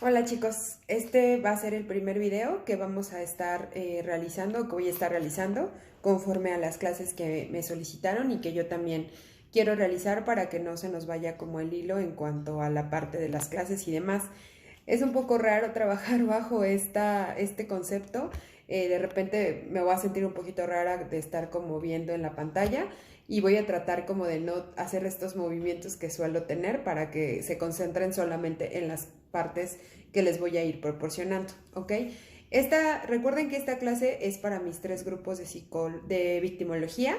Hola chicos, este va a ser el primer video que vamos a estar realizando, que voy a estar realizando conforme a las clases que me solicitaron y que yo también quiero realizar para que no se nos vaya como el hilo en cuanto a la parte de las clases y demás. Es un poco raro trabajar bajo este concepto. De repente me voy a sentir un poquito rara de estar como viendo en la pantalla y voy a tratar como de no hacer estos movimientos que suelo tener para que se concentren solamente en las partes que les voy a ir proporcionando, ¿ok? Recuerden que esta clase es para mis 3 grupos de victimología,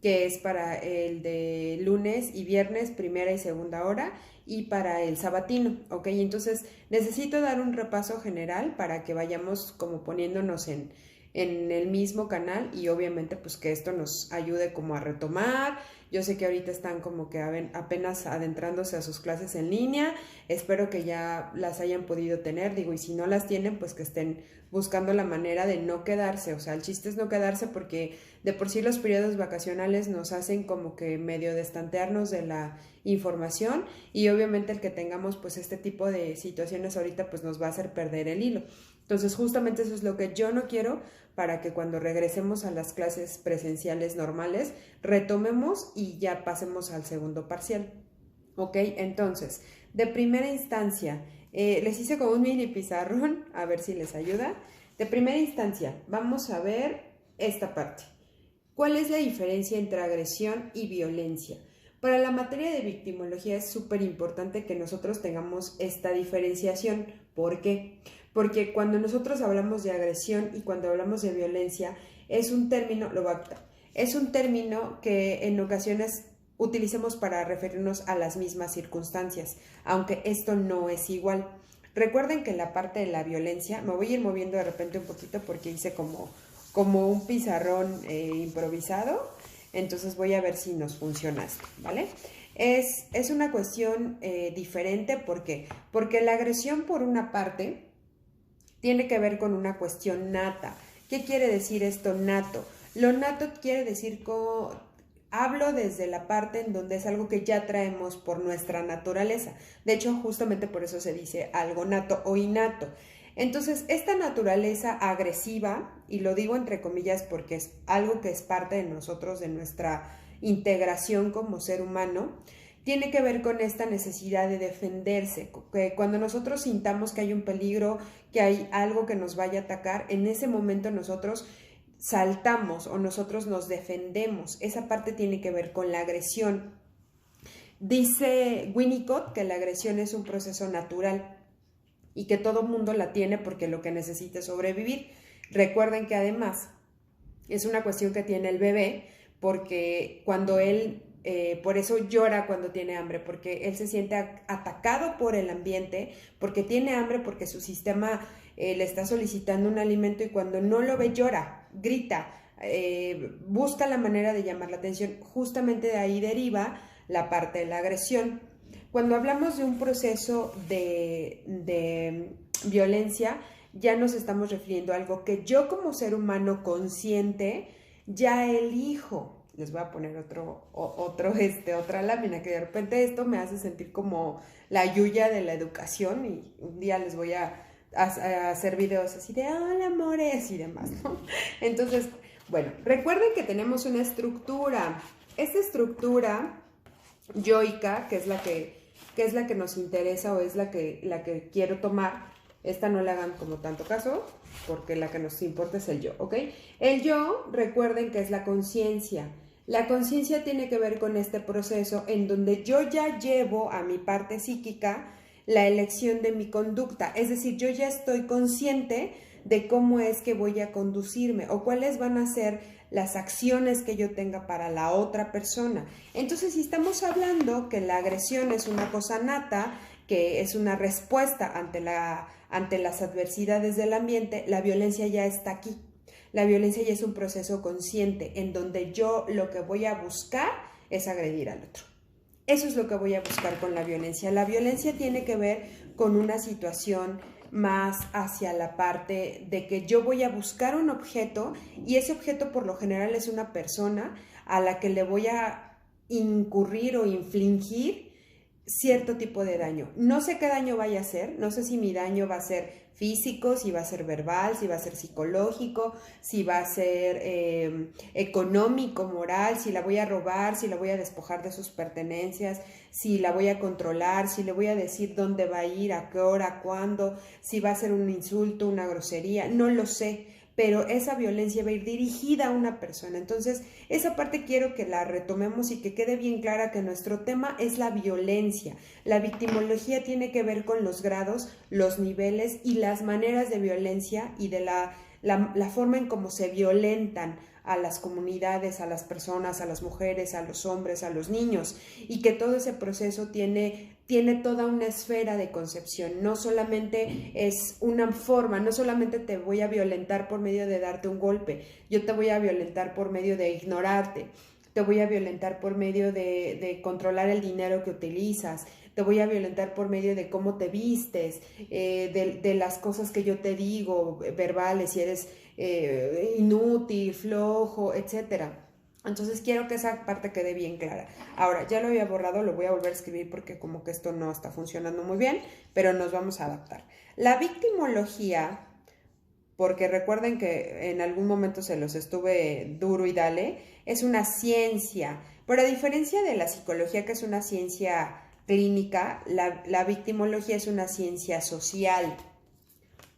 que es para el de lunes y viernes, primera y segunda hora, y para el sabatino, ¿ok? Entonces necesito dar un repaso general para que vayamos como poniéndonos en el mismo canal y obviamente pues que esto nos ayude como a retomar. Yo sé que ahorita están como que apenas adentrándose a sus clases en línea, espero que ya las hayan podido tener, digo, y si no las tienen pues que estén buscando la manera de no quedarse, o sea, el chiste es no quedarse porque de por sí los periodos vacacionales nos hacen como que medio destantearnos de la información y obviamente el que tengamos pues este tipo de situaciones ahorita pues nos va a hacer perder el hilo. Entonces justamente eso es lo que yo no quiero para que cuando regresemos a las clases presenciales normales retomemos y ya pasemos al segundo parcial. Ok, entonces, de primera instancia, les hice como un mini pizarrón, a ver si les ayuda. De primera instancia, vamos a ver esta parte. ¿Cuál es la diferencia entre agresión y violencia? Para la materia de victimología es súper importante que nosotros tengamos esta diferenciación. ¿Por qué? Porque cuando nosotros hablamos de agresión y cuando hablamos de violencia, es un término, lo voy a quitar, es un término que en ocasiones utilicemos para referirnos a las mismas circunstancias, aunque esto no es igual. Recuerden que la parte de la violencia, me voy a ir moviendo de repente un poquito porque hice como un pizarrón improvisado, entonces voy a ver si nos funciona esto, ¿vale? Es una cuestión diferente, ¿por qué? Porque la agresión por una parte tiene que ver con una cuestión nata. ¿Qué quiere decir esto nato? Lo nato quiere decir hablo desde la parte en donde es algo que ya traemos por nuestra naturaleza. De hecho, justamente por eso se dice algo nato o innato. Entonces, esta naturaleza agresiva, y lo digo entre comillas porque es algo que es parte de nosotros, de nuestra integración como ser humano, tiene que ver con esta necesidad de defenderse, que cuando nosotros sintamos que hay un peligro, que hay algo que nos vaya a atacar, en ese momento nosotros saltamos o nosotros nos defendemos. Esa parte tiene que ver con la agresión. Dice Winnicott que la agresión es un proceso natural y que todo mundo la tiene porque lo que necesita es sobrevivir. Recuerden que además es una cuestión que tiene el bebé porque cuando él, por eso llora cuando tiene hambre, porque él se siente atacado por el ambiente, porque tiene hambre, porque su sistema le está solicitando un alimento y cuando no lo ve llora, grita, busca la manera de llamar la atención. Justamente de ahí deriva la parte de la agresión. Cuando hablamos de un proceso de violencia, ya nos estamos refiriendo a algo que yo como ser humano consciente ya elijo. Les voy a poner otra lámina, que de repente esto me hace sentir como la Yuya de la educación y un día les voy a hacer videos así de hola amores y demás, ¿no? Entonces, bueno, recuerden que tenemos una estructura. Esta estructura yoica, que es la que nos interesa o es la que quiero tomar, esta no le hagan como tanto caso, porque la que nos importa es el yo, ¿ok? El yo, recuerden que es la conciencia. La conciencia tiene que ver con este proceso en donde yo ya llevo a mi parte psíquica la elección de mi conducta, es decir, yo ya estoy consciente de cómo es que voy a conducirme o cuáles van a ser las acciones que yo tenga para la otra persona. Entonces, si estamos hablando que la agresión es una cosa nata, que es una respuesta ante las adversidades del ambiente, la violencia ya está aquí. La violencia ya es un proceso consciente en donde yo lo que voy a buscar es agredir al otro. Eso es lo que voy a buscar con la violencia. La violencia tiene que ver con una situación más hacia la parte de que yo voy a buscar un objeto y ese objeto por lo general es una persona a la que le voy a incurrir o infligir cierto tipo de daño. No sé qué daño vaya a ser, no sé si mi daño va a ser físico, si va a ser verbal, si va a ser psicológico, si va a ser económico, moral, si la voy a robar, si la voy a despojar de sus pertenencias, si la voy a controlar, si le voy a decir dónde va a ir, a qué hora, cuándo, si va a ser un insulto, una grosería, no lo sé, pero esa violencia va a ir dirigida a una persona. Entonces, esa parte quiero que la retomemos y que quede bien clara que nuestro tema es la violencia. La victimología tiene que ver con los grados, los niveles y las maneras de violencia y de la forma en cómo se violentan a las comunidades, a las personas, a las mujeres, a los hombres, a los niños, y que todo ese proceso tiene toda una esfera de concepción. No solamente es una forma, no solamente te voy a violentar por medio de darte un golpe, yo te voy a violentar por medio de ignorarte, te voy a violentar por medio de controlar el dinero que utilizas, te voy a violentar por medio de cómo te vistes, de las cosas que yo te digo, verbales, si eres inútil, flojo, etcétera. Entonces quiero que esa parte quede bien clara. Ahora, ya lo había borrado, lo voy a volver a escribir porque como que esto no está funcionando muy bien, pero nos vamos a adaptar. La victimología, porque recuerden que en algún momento se los estuve duro y dale, es una ciencia, pero a diferencia de la psicología, que es una ciencia clínica, la victimología es una ciencia social.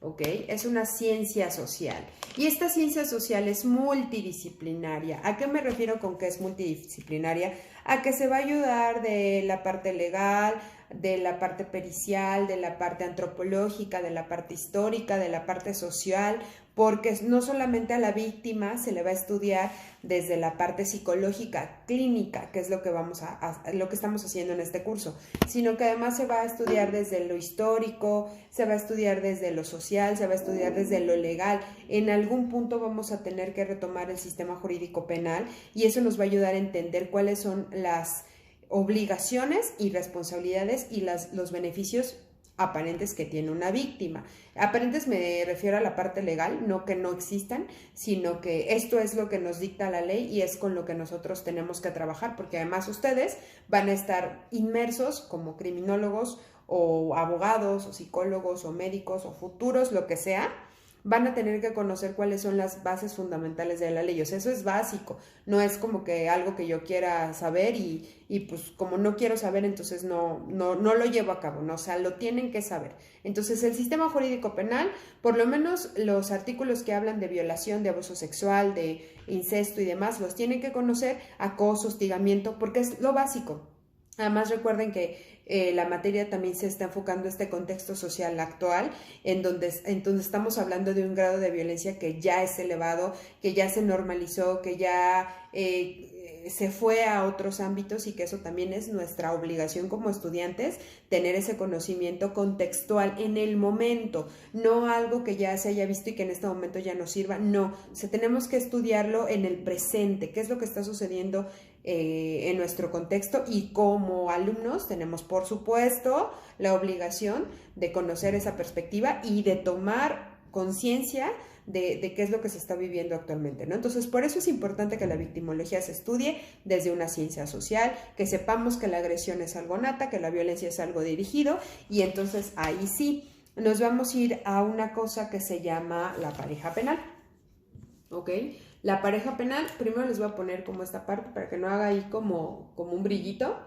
¿Ok? Es una ciencia social. Y esta ciencia social es multidisciplinaria. ¿A qué me refiero con que es multidisciplinaria? A que se va a ayudar de la parte legal, de la parte pericial, de la parte antropológica, de la parte histórica, de la parte social, porque no solamente a la víctima se le va a estudiar desde la parte psicológica, clínica, que es lo que lo que estamos haciendo en este curso, sino que además se va a estudiar desde lo histórico, se va a estudiar desde lo social, se va a estudiar desde lo legal. En algún punto vamos a tener que retomar el sistema jurídico penal y eso nos va a ayudar a entender cuáles son las obligaciones y responsabilidades y los beneficios aparentes que tiene una víctima. Aparentes me refiero a la parte legal, no que no existan, sino que esto es lo que nos dicta la ley y es con lo que nosotros tenemos que trabajar, porque además ustedes van a estar inmersos como criminólogos o abogados o psicólogos o médicos o futuros, lo que sea, van a tener que conocer cuáles son las bases fundamentales de la ley. O sea, eso es básico, no es como que algo que yo quiera saber y pues como no quiero saber, entonces no lo llevo a cabo, ¿no? O sea, lo tienen que saber. Entonces, el sistema jurídico penal, por lo menos los artículos que hablan de violación, de abuso sexual, de incesto y demás, los tienen que conocer, acoso, hostigamiento, porque es lo básico. Además, recuerden que la materia también se está enfocando en este contexto social actual, en donde estamos hablando de un grado de violencia que ya es elevado, que ya se normalizó, que ya se fue a otros ámbitos y que eso también es nuestra obligación como estudiantes, tener ese conocimiento contextual en el momento, no algo que ya se haya visto y que en este momento ya nos sirva, no, o sea, tenemos que estudiarlo en el presente, qué es lo que está sucediendo en nuestro contexto, y como alumnos tenemos por supuesto la obligación de conocer esa perspectiva y de tomar conciencia de qué es lo que se está viviendo actualmente, ¿no? Entonces, por eso es importante que la victimología se estudie desde una ciencia social, que sepamos que la agresión es algo nata, que la violencia es algo dirigido, y entonces ahí sí nos vamos a ir a una cosa que se llama la pareja penal, ¿ok? La pareja penal, primero les voy a poner como esta parte para que no haga ahí como un brillito.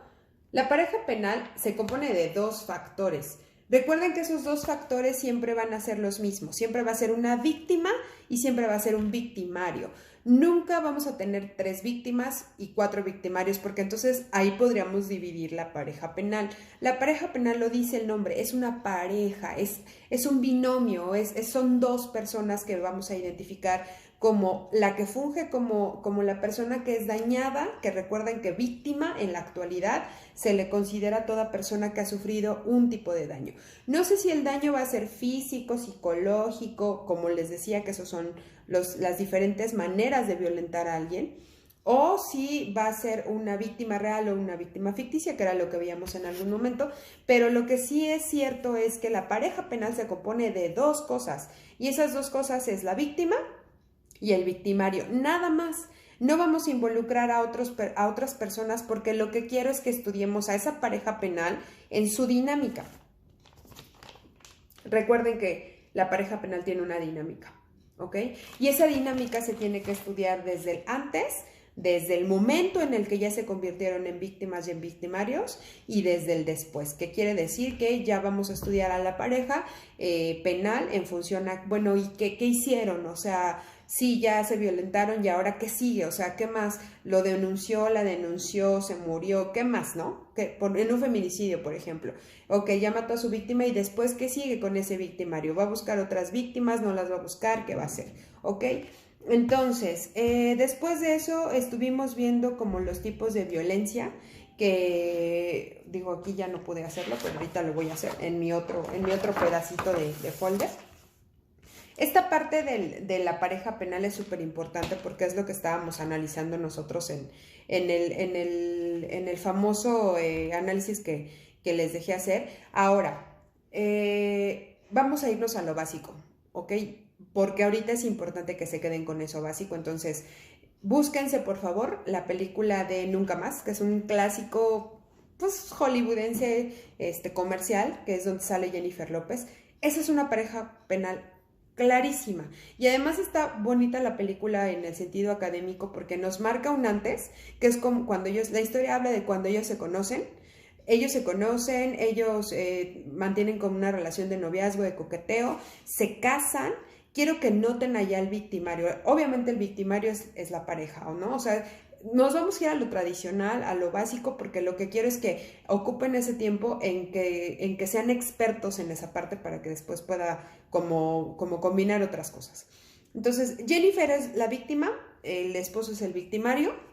La pareja penal se compone de dos factores. Recuerden que esos dos factores siempre van a ser los mismos. Siempre va a ser una víctima y siempre va a ser un victimario. Nunca vamos a tener 3 víctimas y 4 victimarios, porque entonces ahí podríamos dividir la pareja penal. La pareja penal, lo dice el nombre, es una pareja, es un binomio, son 2 personas que vamos a identificar como la que funge como la persona que es dañada, que recuerden que víctima en la actualidad se le considera a toda persona que ha sufrido un tipo de daño. No sé si el daño va a ser físico, psicológico, como les decía que esos son las diferentes maneras de violentar a alguien, o si va a ser una víctima real o una víctima ficticia, que era lo que veíamos en algún momento, pero lo que sí es cierto es que la pareja penal se compone de 2 cosas, y esas 2 cosas es la víctima y el victimario, nada más. No vamos a involucrar a otras personas porque lo que quiero es que estudiemos a esa pareja penal en su dinámica. Recuerden que la pareja penal tiene una dinámica, ¿ok? Y esa dinámica se tiene que estudiar desde el antes, desde el momento en el que ya se convirtieron en víctimas y en victimarios y desde el después, que quiere decir que ya vamos a estudiar a la pareja penal en función a, bueno, ¿y qué hicieron? O sea, sí, ya se violentaron y ahora ¿qué sigue? O sea, ¿qué más? Lo denunció, la denunció, se murió, ¿qué más, no? En un feminicidio, por ejemplo. Ok, ya mató a su víctima y después, ¿qué sigue con ese victimario? ¿Va a buscar otras víctimas? ¿No las va a buscar? ¿Qué va a hacer? ¿Ok? Entonces, después de eso estuvimos viendo como los tipos de violencia que, digo, aquí ya no pude hacerlo, pero ahorita lo voy a hacer en mi otro pedacito de folder. Esta parte de la pareja penal es súper importante porque es lo que estábamos analizando nosotros en el famoso análisis que les dejé hacer. Ahora, vamos a irnos a lo básico, ¿ok? Porque ahorita es importante que se queden con eso básico. Entonces, búsquense por favor la película de Nunca Más, que es un clásico pues hollywoodense comercial, que es donde sale Jennifer López. Esa es una pareja penal clarísima. Y además está bonita la película en el sentido académico porque nos marca un antes, que es como cuando la historia habla de cuando ellos se conocen, ellos mantienen como una relación de noviazgo, de coqueteo, se casan. Quiero que noten allá el victimario. Obviamente el victimario es la pareja, ¿o no? O sea, nos vamos a ir a lo tradicional, a lo básico, porque lo que quiero es que ocupen ese tiempo en que sean expertos en esa parte para que después pueda como combinar otras cosas. Entonces, Jennifer es la víctima, el esposo es el victimario.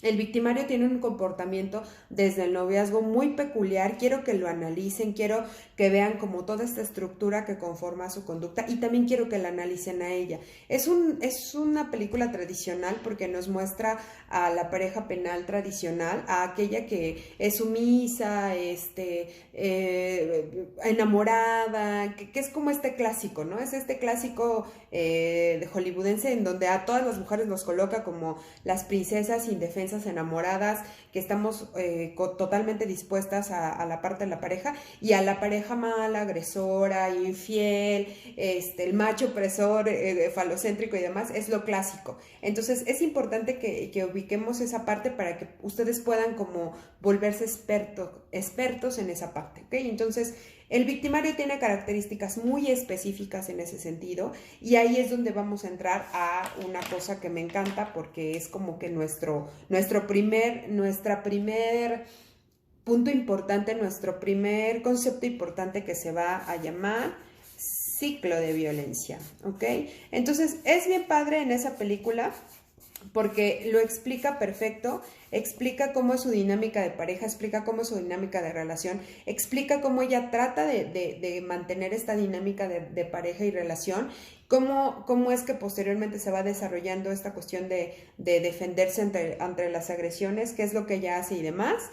El victimario tiene un comportamiento desde el noviazgo muy peculiar. Quiero que lo analicen, quiero que vean como toda esta estructura que conforma su conducta y también quiero que la analicen a ella. Es una película tradicional porque nos muestra a la pareja penal tradicional, a aquella que es sumisa, enamorada, que es como este clásico, ¿no? Es este clásico de hollywoodense en donde a todas las mujeres nos coloca como las princesas indefensas, enamoradas, que estamos totalmente dispuestas a la parte de la pareja, y a la pareja mala, agresora, infiel, el macho opresor, falocéntrico y demás, es lo clásico. Entonces es importante que ubiquemos esa parte para que ustedes puedan como volverse expertos en esa parte, ¿ok? Entonces el victimario tiene características muy específicas en ese sentido y ahí es donde vamos a entrar a una cosa que me encanta porque es como que nuestra primer punto importante, nuestro primer concepto importante, que se va a llamar ciclo de violencia, ¿ok? Entonces es bien padre en esa película porque lo explica perfecto, explica cómo es su dinámica de pareja, explica cómo es su dinámica de relación, explica cómo ella trata de mantener esta dinámica de pareja y relación, cómo es que posteriormente se va desarrollando esta cuestión de defenderse ante las agresiones, qué es lo que ella hace y demás.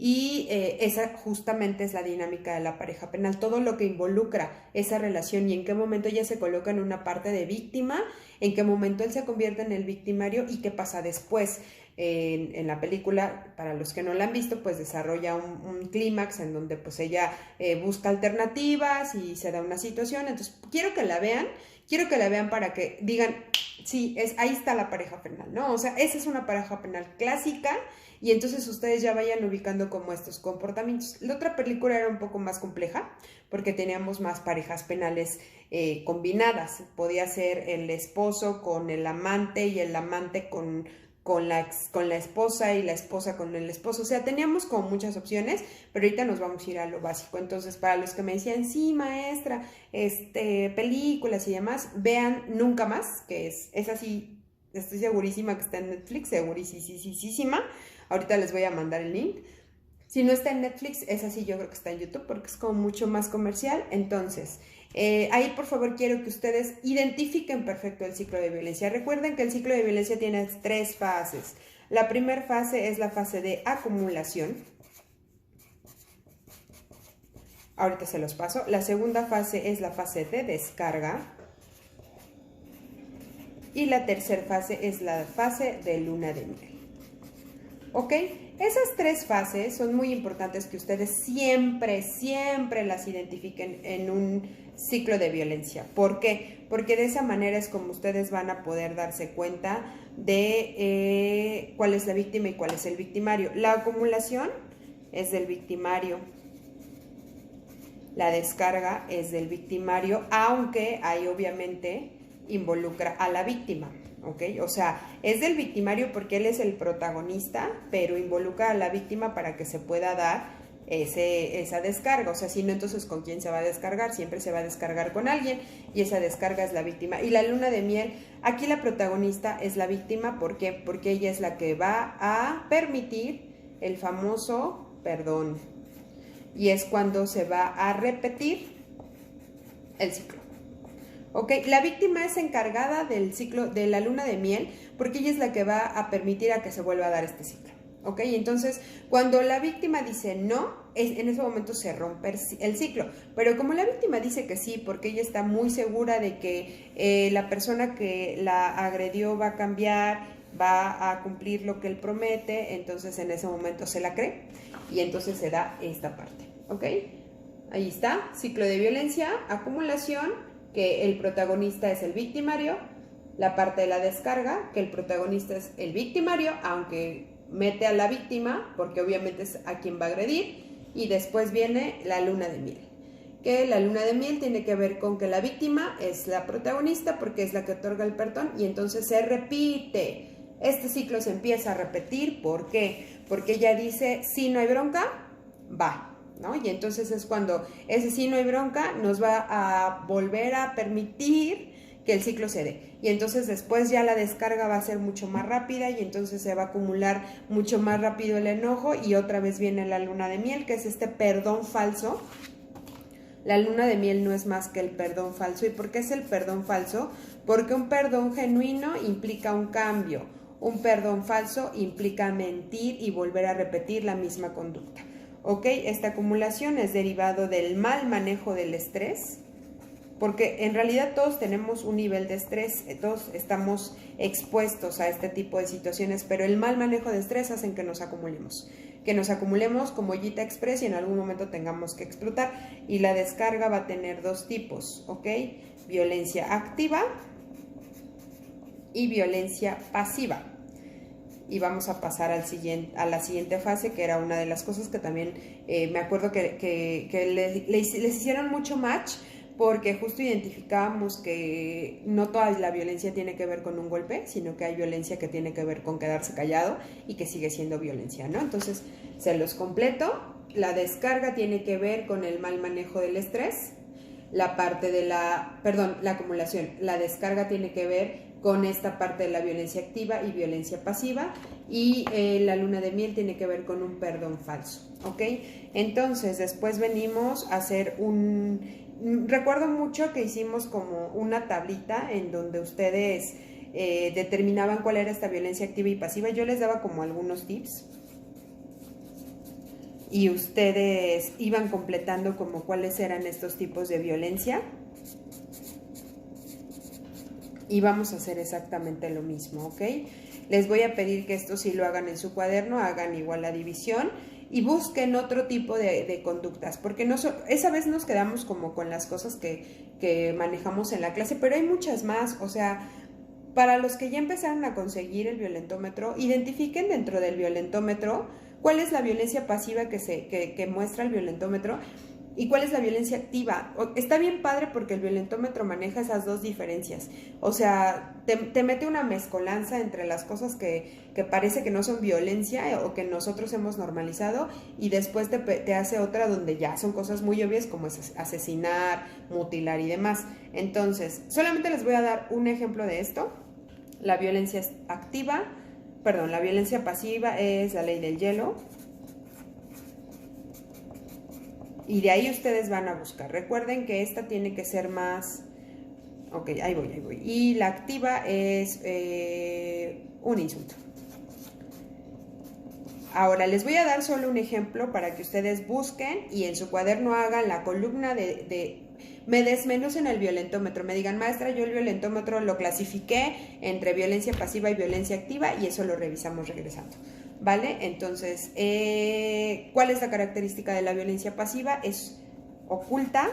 Y esa justamente es la dinámica de la pareja penal, todo lo que involucra esa relación y en qué momento ella se coloca en una parte de víctima, en qué momento él se convierte en el victimario y qué pasa después. En la película, para los que no la han visto, pues desarrolla un clímax en donde pues ella busca alternativas y se da una situación. Entonces quiero que la vean para que digan, sí, ahí está la pareja penal, ¿no? O sea, esa es una pareja penal clásica. Y entonces ustedes ya vayan ubicando como estos comportamientos. La otra película era un poco más compleja porque teníamos más parejas penales combinadas. Podía ser el esposo con el amante y el amante con la esposa y la esposa con el esposo. O sea, teníamos como muchas opciones, pero ahorita nos vamos a ir a lo básico. Entonces, para los que me decían, sí, maestra, películas y demás, vean Nunca Más, que es así, estoy segurísima que está en Netflix, segurísima. Ahorita les voy a mandar el link. Si no está en Netflix, es así, yo creo que está en YouTube porque es como mucho más comercial. Entonces, ahí por favor quiero que ustedes identifiquen perfecto el ciclo de violencia. Recuerden que el ciclo de violencia tiene 3 fases. La primera fase es la fase de acumulación. Ahorita se los paso. La segunda fase es la fase de descarga. y la tercera fase es la fase de luna de miel. ¿Ok? Esas tres fases son muy importantes que ustedes siempre, siempre las identifiquen en un ciclo de violencia. ¿Por qué? Porque de esa manera es como ustedes van a poder darse cuenta de cuál es la víctima y cuál es el victimario. La acumulación es del victimario. La descarga es del victimario, aunque ahí obviamente involucra a la víctima. ¿Ok? O sea, es del victimario porque él es el protagonista, pero involucra a la víctima para que se pueda dar esa descarga. O sea, si no, entonces ¿con quién se va a descargar? Siempre se va a descargar con alguien y esa descarga es la víctima. Y la luna de miel, aquí la protagonista es la víctima. ¿Por qué? Porque ella es la que va a permitir el famoso perdón. Y es cuando se va a repetir el ciclo. ¿Ok? La víctima es encargada del ciclo de la luna de miel porque ella es la que va a permitir a que se vuelva a dar este ciclo. ¿Ok? Entonces, cuando la víctima dice no, en ese momento se rompe el ciclo. Pero como la víctima dice que sí, porque ella está muy segura de que la persona que la agredió va a cambiar, va a cumplir lo que él promete, entonces en ese momento se la cree y entonces se da esta parte. ¿Ok? Ahí está, ciclo de violencia, acumulación, que el protagonista es el victimario, la parte de la descarga, que el protagonista es el victimario, aunque mete a la víctima, porque obviamente es a quien va a agredir, y después viene la luna de miel, que la luna de miel tiene que ver con que la víctima es la protagonista, porque es la que otorga el perdón, y entonces se repite, este ciclo se empieza a repetir. ¿Por qué? Porque ella dice, si no hay bronca, va, ¿no? Y entonces es cuando ese sí no hay bronca nos va a volver a permitir que el ciclo se dé. Y entonces después ya la descarga va a ser mucho más rápida y entonces se va a acumular mucho más rápido el enojo y otra vez viene la luna de miel, que es este perdón falso. La luna de miel no es más que el perdón falso. ¿Y por qué es el perdón falso? Porque un perdón genuino implica un cambio. Un perdón falso implica mentir y volver a repetir la misma conducta. ¿Ok? Esta acumulación es derivado del mal manejo del estrés, porque en realidad todos tenemos un nivel de estrés, todos estamos expuestos a este tipo de situaciones, pero el mal manejo de estrés hace que nos acumulemos como ollita express y en algún momento tengamos que explotar. Y la descarga va a tener dos tipos, ¿ok? Violencia activa y violencia pasiva. Y vamos a pasar a la siguiente fase, que era una de las cosas que también me acuerdo que les hicieron mucho match, porque justo identificábamos que no toda la violencia tiene que ver con un golpe, sino que hay violencia que tiene que ver con quedarse callado y que sigue siendo violencia, ¿no? Entonces, se los completo. La descarga tiene que ver con el mal manejo del estrés. La acumulación. La descarga tiene que ver con esta parte de la violencia activa y violencia pasiva, y la luna de miel tiene que ver con un perdón falso, ¿ok? Entonces, después venimos a hacer recuerdo mucho que hicimos como una tablita en donde ustedes determinaban cuál era esta violencia activa y pasiva. Yo les daba como algunos tips y ustedes iban completando como cuáles eran estos tipos de violencia. Y vamos a hacer exactamente lo mismo, ¿ok? Les voy a pedir que esto sí lo hagan en su cuaderno, hagan igual la división y busquen otro tipo de conductas, porque esa vez nos quedamos como con las cosas que manejamos en la clase, pero hay muchas más. O sea, para los que ya empezaron a conseguir el violentómetro, identifiquen dentro del violentómetro cuál es la violencia pasiva que muestra el violentómetro y cuál es la violencia activa. Está bien padre porque el violentómetro maneja esas dos diferencias. O sea, te mete una mezcolanza entre las cosas que parece que no son violencia o que nosotros hemos normalizado, y después te hace otra donde ya son cosas muy obvias como es asesinar, mutilar y demás. Entonces, solamente les voy a dar un ejemplo de esto. La violencia la violencia pasiva es la ley del hielo. Y de ahí ustedes van a buscar. Recuerden que esta tiene que ser más... Ok, ahí voy. Y la activa es un insulto. Ahora les voy a dar solo un ejemplo para que ustedes busquen y en su cuaderno hagan la columna me desmenucen el violentómetro, me digan, maestra, yo el violentómetro lo clasifiqué entre violencia pasiva y violencia activa y eso lo revisamos regresando, ¿vale? Entonces, ¿cuál es la característica de la violencia pasiva? Es oculta,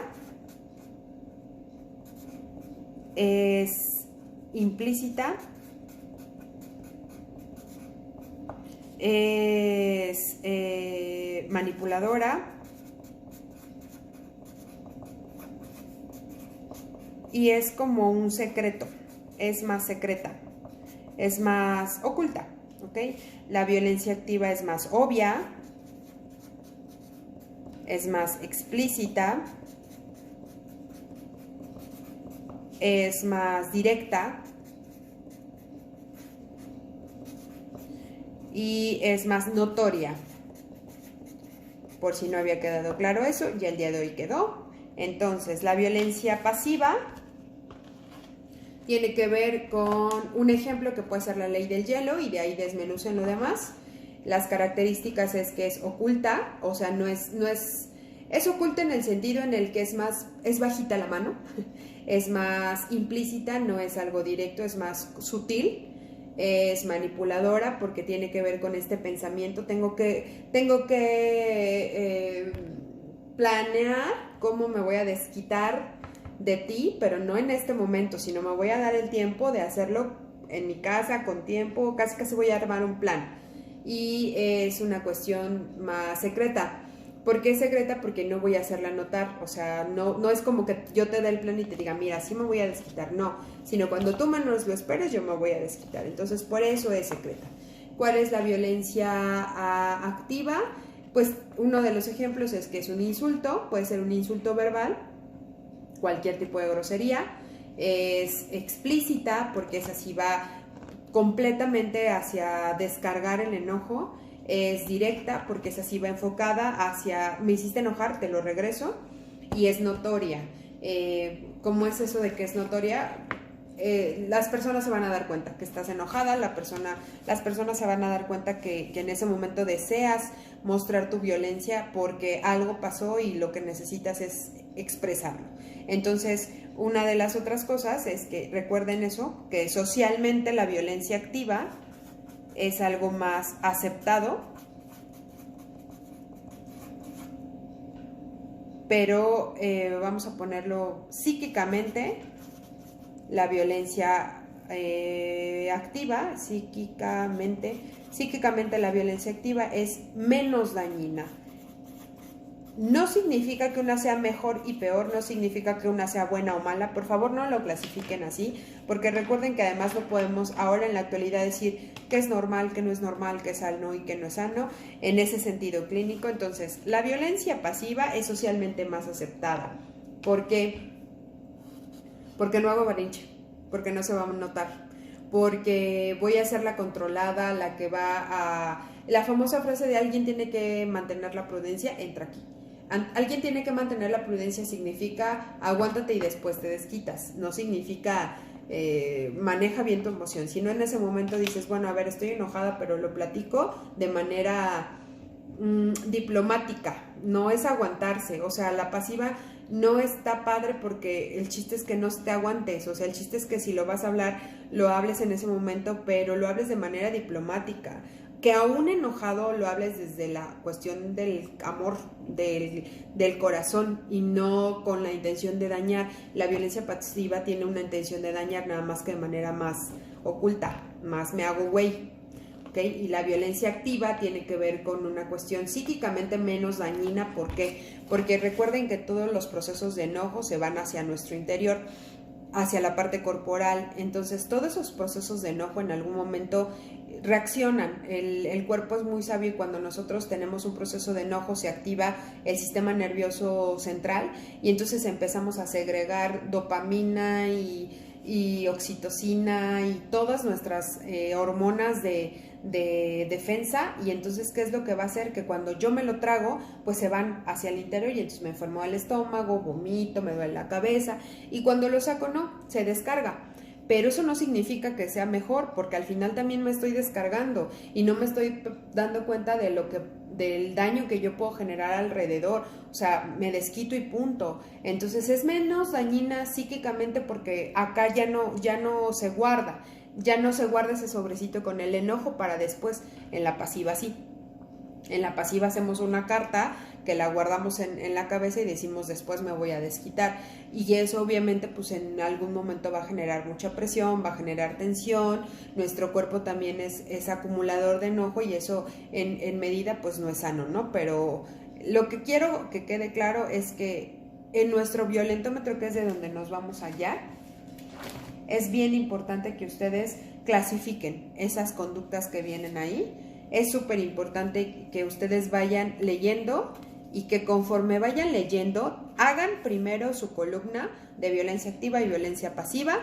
es implícita, es manipuladora y es como un secreto, es más secreta, es más oculta, ¿ok? La violencia activa es más obvia, es más explícita, es más directa y es más notoria. Por si no había quedado claro eso, ya el día de hoy quedó. Entonces, la violencia pasiva tiene que ver con un ejemplo que puede ser la ley del hielo y de ahí desmenucen lo demás. Las características es que es oculta, o sea, es oculta en el sentido en el que es bajita la mano, es más implícita, no es algo directo, es más sutil, es manipuladora porque tiene que ver con este pensamiento, tengo que planear cómo me voy a desquitar de ti, pero no en este momento, sino me voy a dar el tiempo de hacerlo en mi casa, con tiempo, casi voy a armar un plan. Y es una cuestión más secreta. ¿Por qué es secreta? Porque no voy a hacerla notar, o sea, no es como que yo te dé el plan y te diga, mira, sí me voy a desquitar, no, sino cuando tú menos lo esperes, yo me voy a desquitar, entonces por eso es secreta. ¿Cuál es la violencia activa? Pues uno de los ejemplos es que es un insulto, puede ser un insulto verbal, cualquier tipo de grosería, es explícita porque esa sí va completamente hacia descargar el enojo, es directa porque esa sí va enfocada hacia me hiciste enojar, te lo regreso, y es notoria. ¿Cómo es eso de que es notoria? Las personas se van a dar cuenta que estás enojada, las personas se van a dar cuenta que en ese momento deseas mostrar tu violencia porque algo pasó y lo que necesitas es expresarlo. Entonces, una de las otras cosas es que recuerden eso, que socialmente la violencia activa es algo más aceptado, pero vamos a ponerlo psíquicamente, la violencia activa, psíquicamente la violencia activa es menos dañina. No significa que una sea mejor y peor, no significa que una sea buena o mala, por favor no lo clasifiquen así, porque recuerden que además no podemos ahora en la actualidad decir que es normal, que no es normal, que es sano y que no es sano, en ese sentido clínico. Entonces, la violencia pasiva es socialmente más aceptada. ¿Por qué? Porque no hago berrinche, porque no se va a notar, porque voy a ser la controlada, la que va a... La famosa frase de alguien tiene que mantener la prudencia, entra aquí. Alguien tiene que mantener la prudencia significa aguántate y después te desquitas, no significa maneja bien tu emoción, sino en ese momento dices, bueno, a ver, estoy enojada, pero lo platico de manera diplomática, no es aguantarse, o sea, la pasiva no está padre porque el chiste es que no te aguantes, o sea, el chiste es que si lo vas a hablar, lo hables en ese momento, pero lo hables de manera diplomática, que aún enojado lo hables desde la cuestión del amor, del corazón y no con la intención de dañar. La violencia pasiva tiene una intención de dañar, nada más que de manera más oculta, más me hago güey, ¿ok? Y la violencia activa tiene que ver con una cuestión psíquicamente menos dañina. ¿Por qué? Porque recuerden que todos los procesos de enojo se van hacia nuestro interior, hacia la parte corporal, entonces todos esos procesos de enojo en algún momento reaccionan, el cuerpo es muy sabio y cuando nosotros tenemos un proceso de enojo se activa el sistema nervioso central y entonces empezamos a segregar dopamina y oxitocina y todas nuestras hormonas de defensa, y entonces ¿qué es lo que va a hacer? Que cuando yo me lo trago, pues se van hacia el interior y entonces me enfermo el estómago, vomito, me duele la cabeza, y cuando lo saco no, se descarga. pero eso no significa que sea mejor, porque al final también me estoy descargando y no me estoy dando cuenta de del daño que yo puedo generar alrededor. O sea, me desquito y punto. Entonces es menos dañina psíquicamente porque acá ya no se guarda. Ya no se guarda ese sobrecito con el enojo para después. En la pasiva sí. En la pasiva hacemos una carta que la guardamos en la cabeza y decimos después me voy a desquitar. Y eso obviamente pues en algún momento va a generar mucha presión, va a generar tensión. Nuestro cuerpo también es acumulador de enojo y eso en medida pues no es sano, ¿no? Pero lo que quiero que quede claro es que en nuestro violentómetro, que es de donde nos vamos allá, es bien importante que ustedes clasifiquen esas conductas que vienen ahí. Es súper importante que ustedes vayan leyendo y que conforme vayan leyendo, hagan primero su columna de violencia activa y violencia pasiva,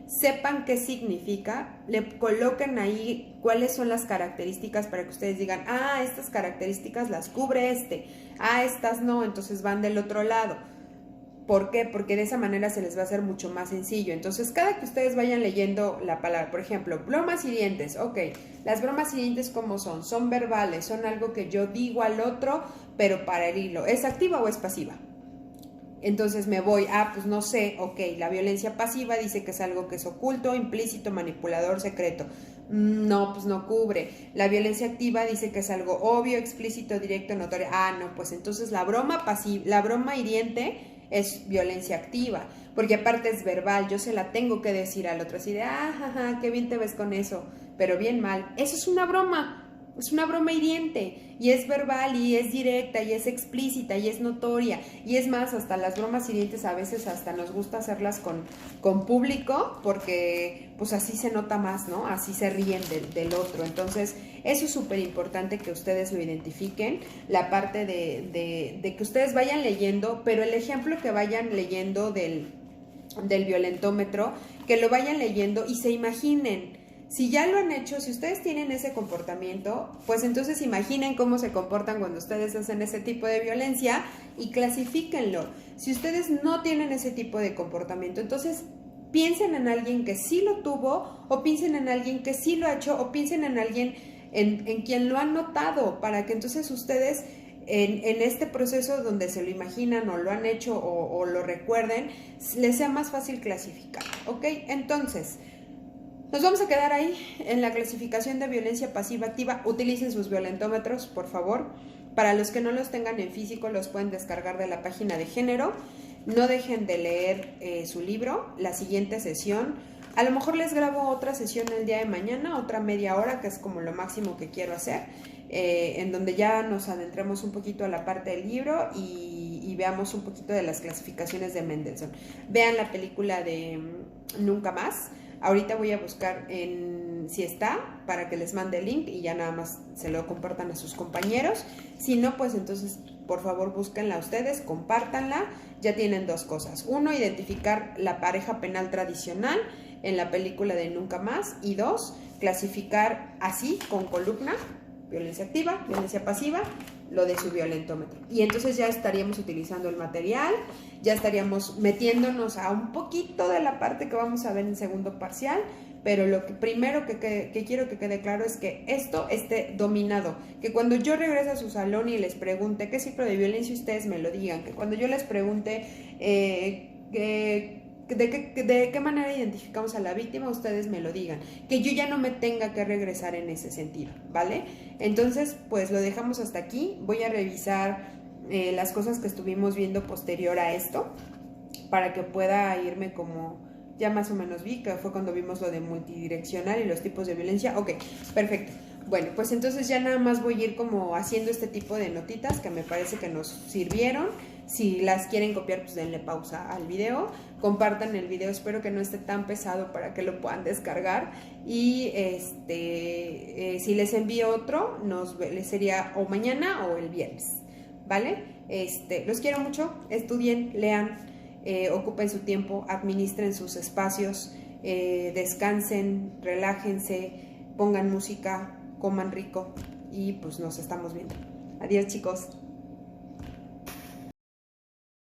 sepan qué significa, le coloquen ahí cuáles son las características para que ustedes digan, estas características las cubre estas no, entonces van del otro lado. ¿Por qué? Porque de esa manera se les va a hacer mucho más sencillo. Entonces, cada que ustedes vayan leyendo la palabra, por ejemplo, bromas hirientes, ok, las bromas hirientes ¿cómo son? Son verbales, son algo que yo digo al otro, pero para herirlo. ¿Es activa o es pasiva? Entonces me voy, pues no sé, ok, la violencia pasiva dice que es algo que es oculto, implícito, manipulador, secreto. No, pues no cubre. La violencia activa dice que es algo obvio, explícito, directo, notorio. No, pues entonces la broma hiriente es violencia activa, porque aparte es verbal, yo se la tengo que decir al otro así de, qué bien te ves con eso, pero bien mal. Eso es una broma hiriente, y es verbal, y es directa, y es explícita, y es notoria, y es más, hasta las bromas hirientes a veces hasta nos gusta hacerlas con público, porque pues así se nota más, ¿no? Así se ríen del otro. Entonces, eso es súper importante que ustedes lo identifiquen, la parte de que ustedes vayan leyendo, pero el ejemplo que vayan leyendo del violentómetro, que lo vayan leyendo y se imaginen. Si ya lo han hecho, si ustedes tienen ese comportamiento, pues entonces imaginen cómo se comportan cuando ustedes hacen ese tipo de violencia y clasifíquenlo. Si ustedes no tienen ese tipo de comportamiento, entonces piensen en alguien que sí lo tuvo, o piensen en alguien que sí lo ha hecho, o piensen en alguien en quien lo han notado, para que entonces ustedes en este proceso donde se lo imaginan o lo han hecho o lo recuerden, les sea más fácil clasificar, ¿ok? Entonces, nos vamos a quedar ahí en la clasificación de violencia pasiva-activa. Utilicen sus violentómetros, por favor. Para los que no los tengan en físico, los pueden descargar de la página de género. No dejen de leer su libro. La siguiente sesión, a lo mejor les grabo otra sesión el día de mañana, otra media hora, que es como lo máximo que quiero hacer, en donde ya nos adentremos un poquito a la parte del libro y veamos un poquito de las clasificaciones de Mendelssohn. Vean la película de Nunca Más. Ahorita voy a buscar si está, para que les mande el link y ya nada más se lo compartan a sus compañeros. Si no, pues entonces por favor búsquenla ustedes, compártanla. Ya tienen dos cosas. Uno, identificar la pareja penal tradicional en la película de Nunca Más. Y dos, clasificar así, con columna, violencia activa, violencia pasiva, lo de su violentómetro. Y entonces ya estaríamos utilizando el material, ya estaríamos metiéndonos a un poquito de la parte que vamos a ver en segundo parcial, pero lo que primero que quiero que quede claro es que esto esté dominado, que cuando yo regrese a su salón y les pregunte qué ciclo de violencia, ustedes me lo digan, que cuando yo les pregunte de qué manera identificamos a la víctima, ustedes me lo digan, que yo ya no me tenga que regresar en ese sentido, ¿vale? Entonces, pues lo dejamos hasta aquí. Voy a revisar las cosas que estuvimos viendo posterior a esto, para que pueda irme como ya más o menos vi, que fue cuando vimos lo de multidireccional y los tipos de violencia. Ok, perfecto. Bueno, pues entonces ya nada más voy a ir como haciendo este tipo de notitas que me parece que nos sirvieron. Si las quieren copiar, pues denle pausa al video, compartan el video, espero que no esté tan pesado para que lo puedan descargar. Y si les envío otro, les sería o mañana o el viernes, ¿vale? Los quiero mucho, estudien, lean, ocupen su tiempo, administren sus espacios, descansen, relájense, pongan música, coman rico y pues nos estamos viendo. Adiós, chicos.